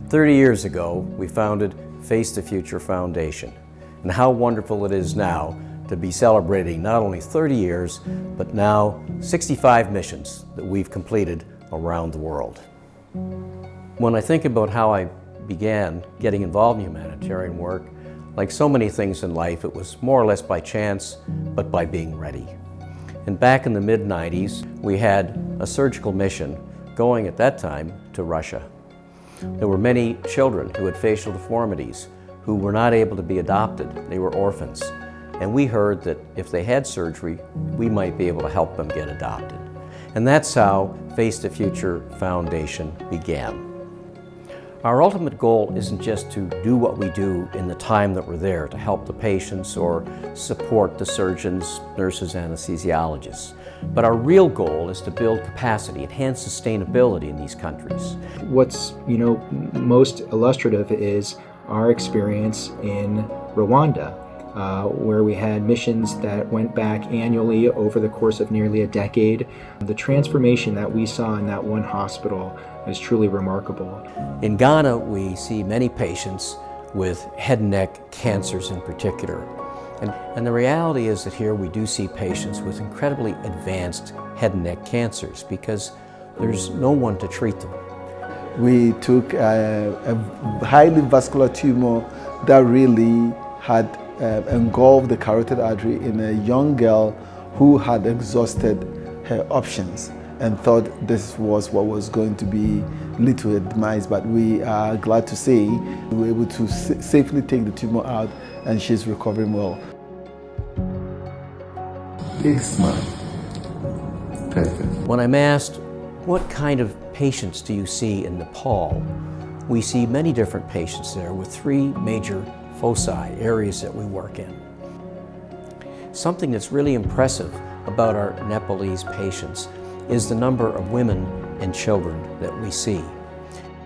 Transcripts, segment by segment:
30 years ago, we founded Face the Future Foundation, and how wonderful it is now to be celebrating not only 30 years, but now 65 missions that we've completed around the world. When I think about how I began getting involved in humanitarian work, like so many things in life, it was more or less by chance, but by being ready. And back in the mid-90s, we had a surgical mission going at that time to Russia. There were many children who had facial deformities who were not able to be adopted. They were orphans. And we heard that if they had surgery, we might be able to help them get adopted. And that's how Face the Future Foundation began. Our ultimate goal isn't just to do what we do in the time that we're there to help the patients or support the surgeons, nurses, anesthesiologists. But our real goal is to build capacity, enhance sustainability in these countries. What's most illustrative is our experience in Rwanda, where we had missions that went back annually over the course of nearly a decade. The transformation that we saw in that one hospital is truly remarkable. In Ghana, we see many patients with head and neck cancers in particular. And the reality is that here we do see patients with incredibly advanced head and neck cancers because there's no one to treat them. We took a highly vascular tumor that really had engulfed the carotid artery in a young girl who had exhausted her options and thought this was what was going to be lead to her demise, but we are glad to say we were able to safely take the tumor out and she's recovering well. Big smile. Perfect. When I'm asked, what kind of patients do you see in Nepal? We see many different patients there with three major foci, areas that we work in. Something that's really impressive about our Nepalese patients is the number of women and children that we see.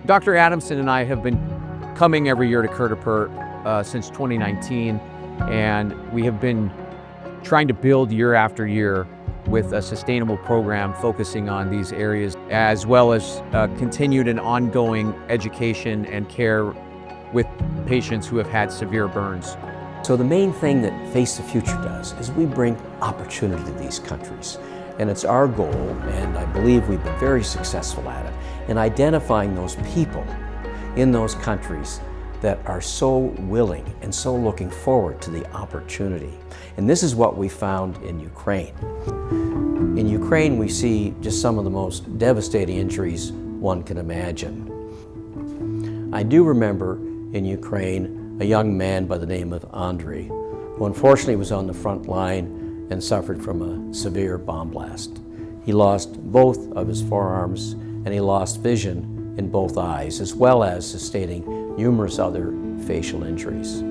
Dr. Adamson and I have been coming every year to Kirtipur since 2019, and we have been trying to build year after year with a sustainable program focusing on these areas, as well as continued and ongoing education and care with patients who have had severe burns. So the main thing that Face the Future does is we bring opportunity to these countries. And it's our goal, and I believe we've been very successful at it, in identifying those people in those countries that are so willing and so looking forward to the opportunity. And this is what we found in Ukraine. In Ukraine, we see just some of the most devastating injuries one can imagine. I do remember in Ukraine a young man by the name of Andrei, who unfortunately was on the front line and suffered from a severe bomb blast. He lost both of his forearms and he lost vision in both eyes, as well as sustaining numerous other facial injuries.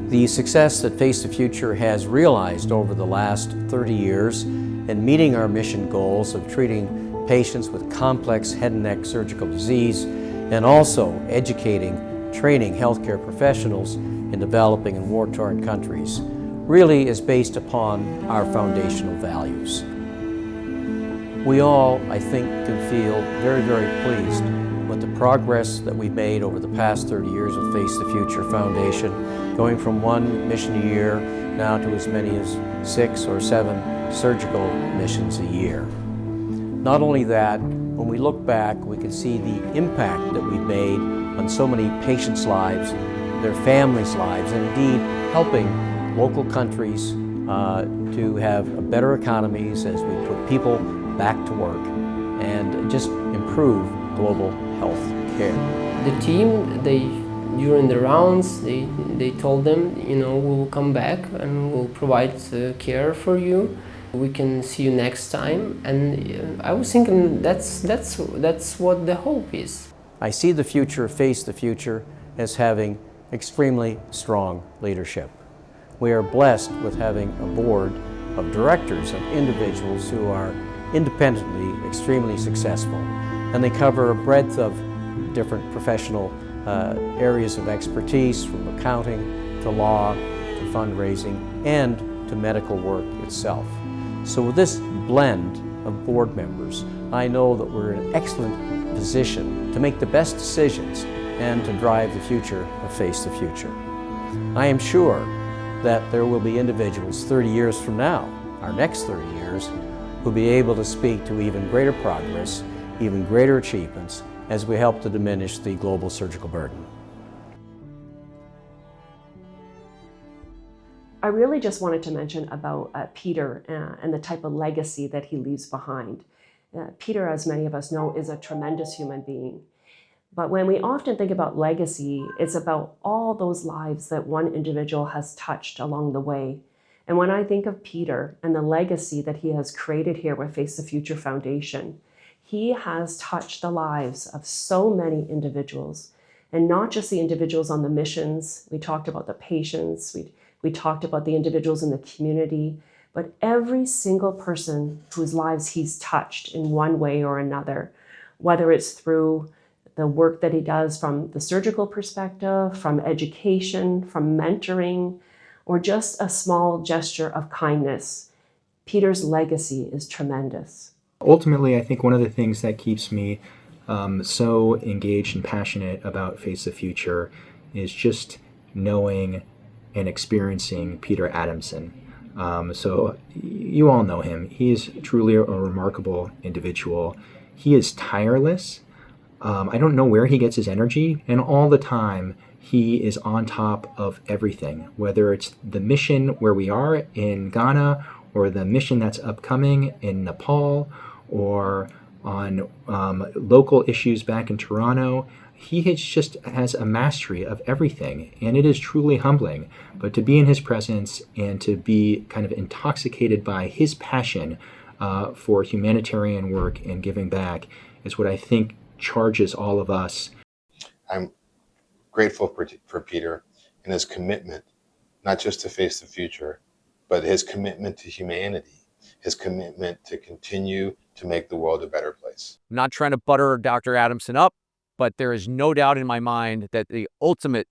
The success that Face the Future has realized over the last 30 years in meeting our mission goals of treating patients with complex head and neck surgical disease and also educating, training healthcare professionals in developing and war-torn countries really is based upon our foundational values. We all, I think, can feel very, very pleased with the progress that we've made over the past 30 years with Face the Future Foundation, going from one mission a year now to as many as 6 or 7 surgical missions a year. Not only that, when we look back, we can see the impact that we've made on so many patients' lives, their families' lives, and indeed helping local countries to have better economies as we put people back to work and just improve global health care. The team, during the rounds, they told them, we'll come back and we'll provide care for you. We can see you next time. And I was thinking that's what the hope is. I see the future, Face the Future, as having extremely strong leadership. We are blessed with having a board of directors of individuals who are independently extremely successful, and they cover a breadth of different professional areas of expertise, from accounting to law to fundraising and to medical work itself. So with this blend of board members, I know that we're in excellent position to make the best decisions and to drive the future of Face the Future. I am sure that there will be individuals 30 years from now, our next 30 years, who'll be able to speak to even greater progress, even greater achievements as we help to diminish the global surgical burden. I really just wanted to mention about Peter and the type of legacy that he leaves behind. Peter, as many of us know, is a tremendous human being. But when we often think about legacy, it's about all those lives that one individual has touched along the way. And when I think of Peter and the legacy that he has created here with Face the Future Foundation, he has touched the lives of so many individuals, and not just the individuals on the missions. We talked about the patients, we talked about the individuals in the community, but every single person whose lives he's touched in one way or another, whether it's through the work that he does from the surgical perspective, from education, from mentoring, or just a small gesture of kindness. Peter's legacy is tremendous. Ultimately, I think one of the things that keeps me so engaged and passionate about Face the Future is just knowing and experiencing Peter Adamson. So you all know him. He is truly a remarkable individual. He is tireless. I don't know where he gets his energy, and all the time he is on top of everything, whether it's the mission where we are in Ghana or the mission that's upcoming in Nepal or on local issues back in Toronto. He has a mastery of everything, and it is truly humbling. But to be in his presence and to be kind of intoxicated by his passion for humanitarian work and giving back is what I think charges all of us. I'm grateful for Peter and his commitment, not just to Face the Future, but his commitment to humanity, his commitment to continue to make the world a better place. I'm not trying to butter Dr. Adamson up, but there is no doubt in my mind that the ultimate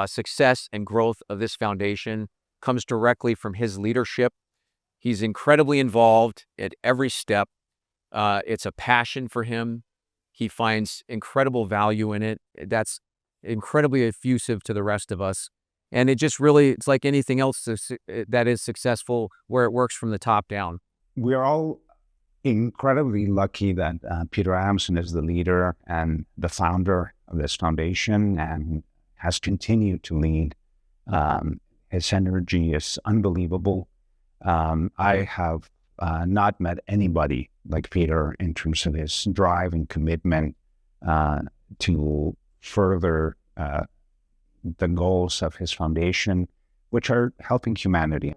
success and growth of this foundation comes directly from his leadership. He's incredibly involved at every step. It's a passion for him. He finds incredible value in it. That's incredibly effusive to the rest of us. And it's like anything else that is successful where it works from the top down. We're all incredibly lucky that Peter Adamson is the leader and the founder of this foundation and has continued to lead. His energy is unbelievable. I have not met anybody like Peter in terms of his drive and commitment to further the goals of his foundation, which are helping humanity.